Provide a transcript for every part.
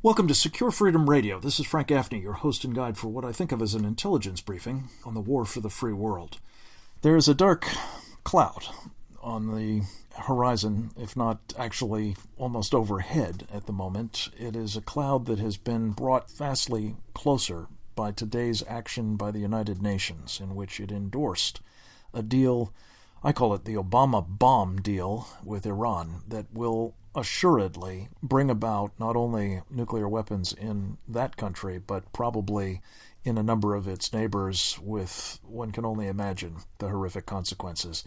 Welcome to Secure Freedom Radio. This is Frank Gaffney, your host and guide for what I think of as an intelligence briefing on the war for the free world. There is a dark cloud on the horizon, if not actually almost overhead at the moment. It is a cloud that has been brought vastly closer by today's action by the United Nations, in which it endorsed a deal, I call it the Obama bomb deal with Iran, that will assuredly bring about not only nuclear weapons in that country, but probably in a number of its neighbors, with one can only imagine the horrific consequences.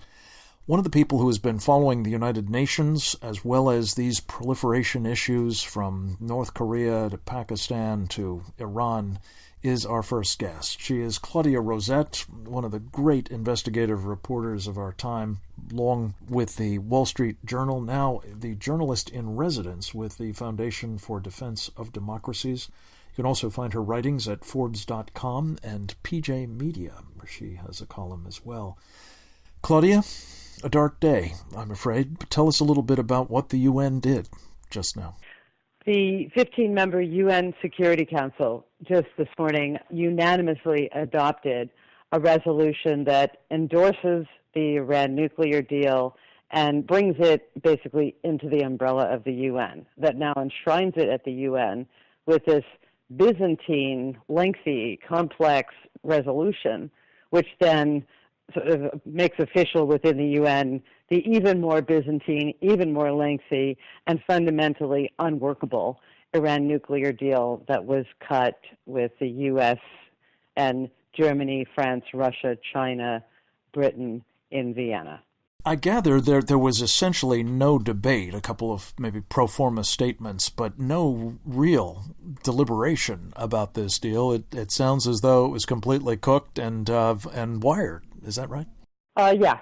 One of the people who has been following the United Nations, as well as these proliferation issues from North Korea to Pakistan to Iran, is our first guest. She is Claudia Rosett, one of the great investigative reporters of our time, long with the Wall Street Journal, now the journalist in residence with the Foundation for Defense of Democracies. You can also find her writings at Forbes.com and PJ Media, where she has a column as well. Claudia, a dark day, I'm afraid. But tell us a little bit about what the UN did just now. The 15-member UN Security Council just this morning unanimously adopted a resolution that endorses the Iran nuclear deal and brings it basically into the umbrella of the UN, that now enshrines it at the UN with this Byzantine, lengthy, complex resolution, which then sort of makes official within the UN the even more Byzantine, even more lengthy, and fundamentally unworkable Iran nuclear deal that was cut with the U.S. and Germany, France, Russia, China, Britain in Vienna. I gather there was essentially no debate, a couple of maybe pro forma statements, but no real deliberation about this deal. It sounds as though it was completely cooked and wired. Is that right? Yeah,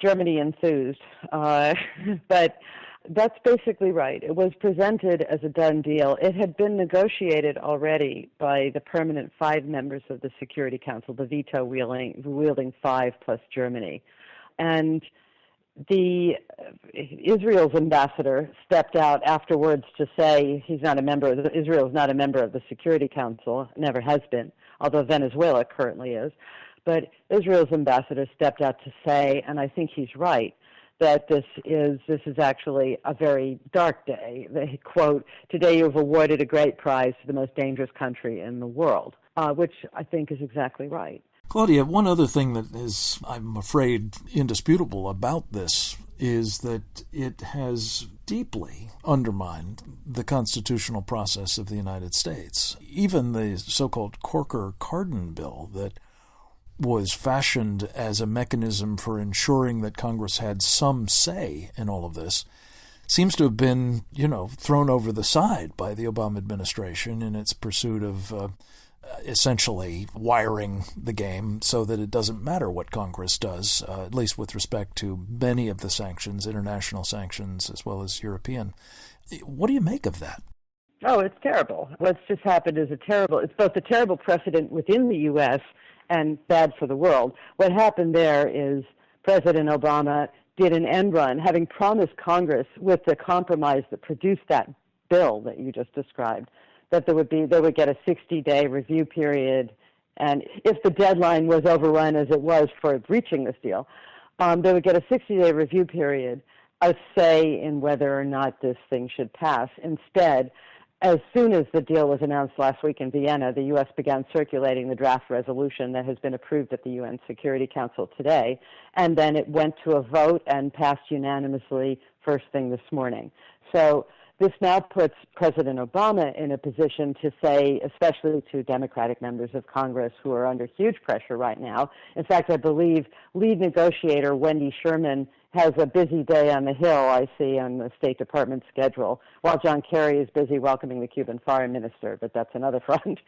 Germany enthused. But that's basically right. It was presented as a done deal. It had been negotiated already by the permanent 5 members of the Security Council, the veto wielding 5 plus Germany. And Israel's ambassador stepped out afterwards to say Israel is not a member of the Security Council, never has been, although Venezuela currently is. But Israel's ambassador stepped out to say, and I think he's right, that this is actually a very dark day. They quote, "Today you have awarded a great prize to the most dangerous country in the world," which I think is exactly right. Claudia, one other thing that is, I'm afraid, indisputable about this is that it has deeply undermined the constitutional process of the United States. Even the so-called Corker-Cardin bill that was fashioned as a mechanism for ensuring that Congress had some say in all of this seems to have been, thrown over the side by the Obama administration in its pursuit of essentially wiring the game so that it doesn't matter what Congress does, at least with respect to many of the sanctions, international sanctions as well as European. What do you make of that? Oh, it's terrible. What's just happened is it's both a terrible precedent within the U.S. and bad for the world. What happened there is President Obama did an end run, having promised Congress with the compromise that produced that bill that you just described, that they would get a 60-day review period, and if the deadline was overrun as it was for reaching this deal, they would get a 60-day review period, a say in whether or not this thing should pass. Instead, as soon as the deal was announced last week in Vienna, the U.S. began circulating the draft resolution that has been approved at the UN Security Council today, and then it went to a vote and passed unanimously first thing this morning. So this now puts President Obama in a position to say, especially to Democratic members of Congress who are under huge pressure right now. In fact, I believe lead negotiator Wendy Sherman has a busy day on the Hill, I see, on the State Department schedule, while John Kerry is busy welcoming the Cuban foreign minister, but that's another front,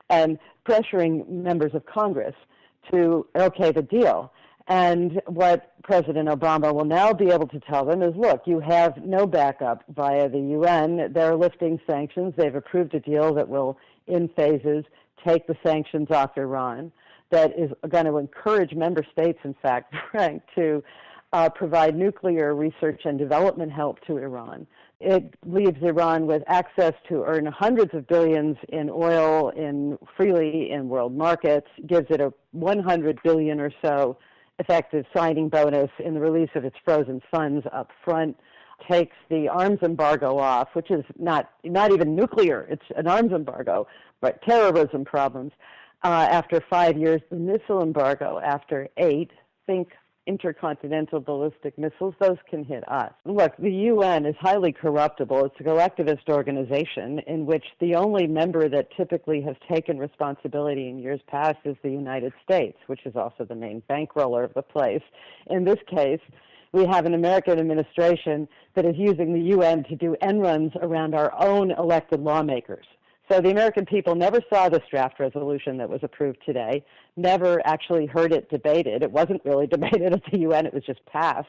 and pressuring members of Congress to okay the deal. And what President Obama will now be able to tell them is, look, you have no backup via the UN. They're lifting sanctions. They've approved a deal that will, in phases, take the sanctions off Iran, that is going to encourage member states, in fact, Frank, to provide nuclear research and development help to Iran. It leaves Iran with access to earn hundreds of billions in oil freely in world markets, gives it a 100 billion or so effective signing bonus in the release of its frozen funds up front, takes the arms embargo off, which is not even nuclear, it's an arms embargo, but terrorism problems. After 5 years, the missile embargo after 8, think intercontinental ballistic missiles, those can hit us. Look, the UN is highly corruptible. It's a collectivist organization in which the only member that typically has taken responsibility in years past is the United States, which is also the main bankroller of the place. In this case, we have an American administration that is using the UN to do end runs around our own elected lawmakers. So the American people never saw this draft resolution that was approved today, never actually heard it debated. It wasn't really debated at the UN, it was just passed.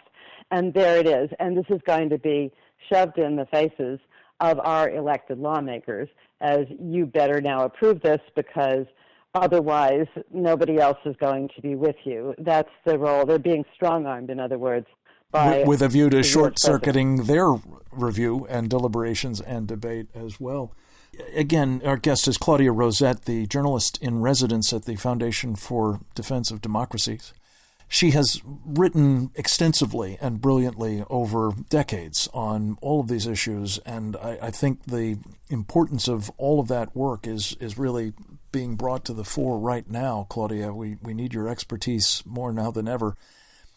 And there it is. And this is going to be shoved in the faces of our elected lawmakers as you better now approve this because otherwise nobody else is going to be with you. That's the role. They're being strong-armed, in other words, by with a view to short-circuiting their review and deliberations and debate as well. Again, our guest is Claudia Rosett, the journalist in residence at the Foundation for Defense of Democracies. She has written extensively and brilliantly over decades on all of these issues, and I think the importance of all of that work is really being brought to the fore right now, Claudia. We need your expertise more now than ever.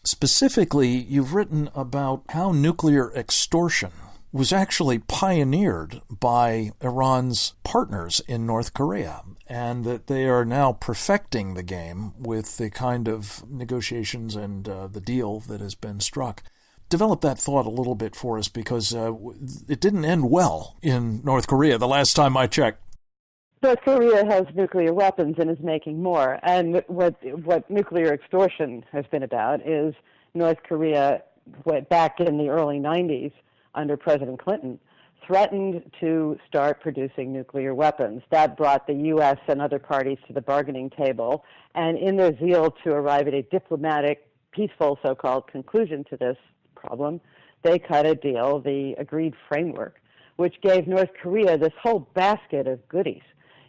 Specifically, you've written about how nuclear extortion was actually pioneered by Iran's partners in North Korea, and that they are now perfecting the game with the kind of negotiations and the deal that has been struck. Develop that thought a little bit for us, because it didn't end well in North Korea the last time I checked. North Korea has nuclear weapons and is making more. And what nuclear extortion has been about is North Korea, back in the early 90s, under President Clinton, threatened to start producing nuclear weapons. That brought the U.S. and other parties to the bargaining table, and in their zeal to arrive at a diplomatic, peaceful so-called conclusion to this problem, they cut a deal, the agreed framework, which gave North Korea this whole basket of goodies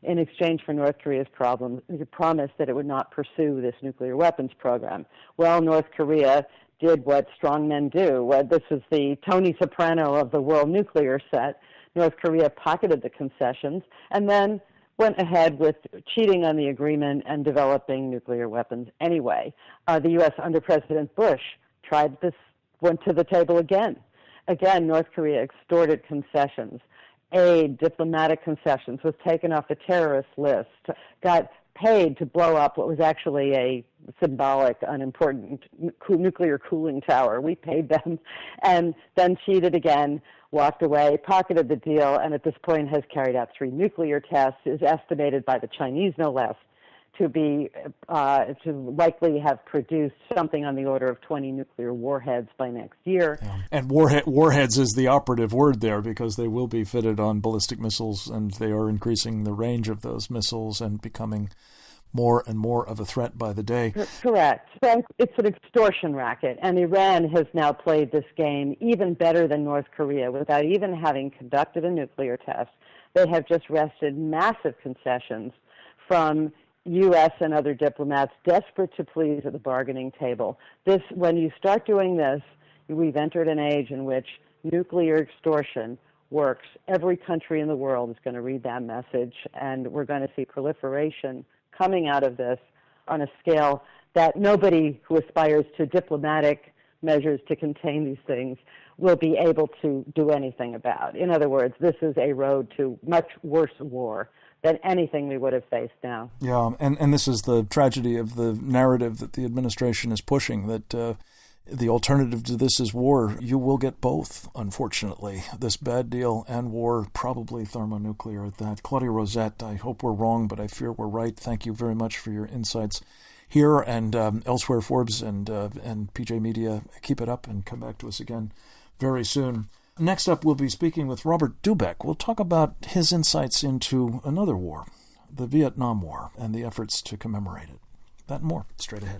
in exchange for North Korea's promise that it would not pursue this nuclear weapons program. Well, North Korea did what strong men do. This is the Tony Soprano of the world nuclear set. North Korea pocketed the concessions and then went ahead with cheating on the agreement and developing nuclear weapons anyway. The U.S. under President Bush went to the table again. Again, North Korea extorted concessions. Aid, diplomatic concessions, was taken off the terrorist list, got paid to blow up what was actually a symbolic, unimportant nuclear cooling tower. We paid them, and then cheated again, walked away, pocketed the deal, and at this point has carried out 3 nuclear tests, is estimated by the Chinese, no less, to likely have produced something on the order of 20 nuclear warheads by next year. Yeah. And warheads is the operative word there, because they will be fitted on ballistic missiles, and they are increasing the range of those missiles and becoming more and more of a threat by the day. Correct. So it's an extortion racket, and Iran has now played this game even better than North Korea without even having conducted a nuclear test. They have just wrested massive concessions from U.S. and other diplomats desperate to please at the bargaining table. When you start doing this, we've entered an age in which nuclear extortion works. Every country in the world is going to read that message, and we're going to see proliferation coming out of this on a scale that nobody who aspires to diplomatic measures to contain these things will be able to do anything about. In other words, this is a road to much worse war than anything we would have faced now. Yeah, and this is the tragedy of the narrative that the administration is pushing, that the alternative to this is war. You will get both, unfortunately, this bad deal and war, probably thermonuclear at that. Claudia Rosett, I hope we're wrong, but I fear we're right. Thank you very much for your insights here and elsewhere. Forbes and PJ Media, keep it up and come back to us again very soon. Next up, we'll be speaking with Robert Dubeck. We'll talk about his insights into another war, the Vietnam War, and the efforts to commemorate it. That and more, straight ahead.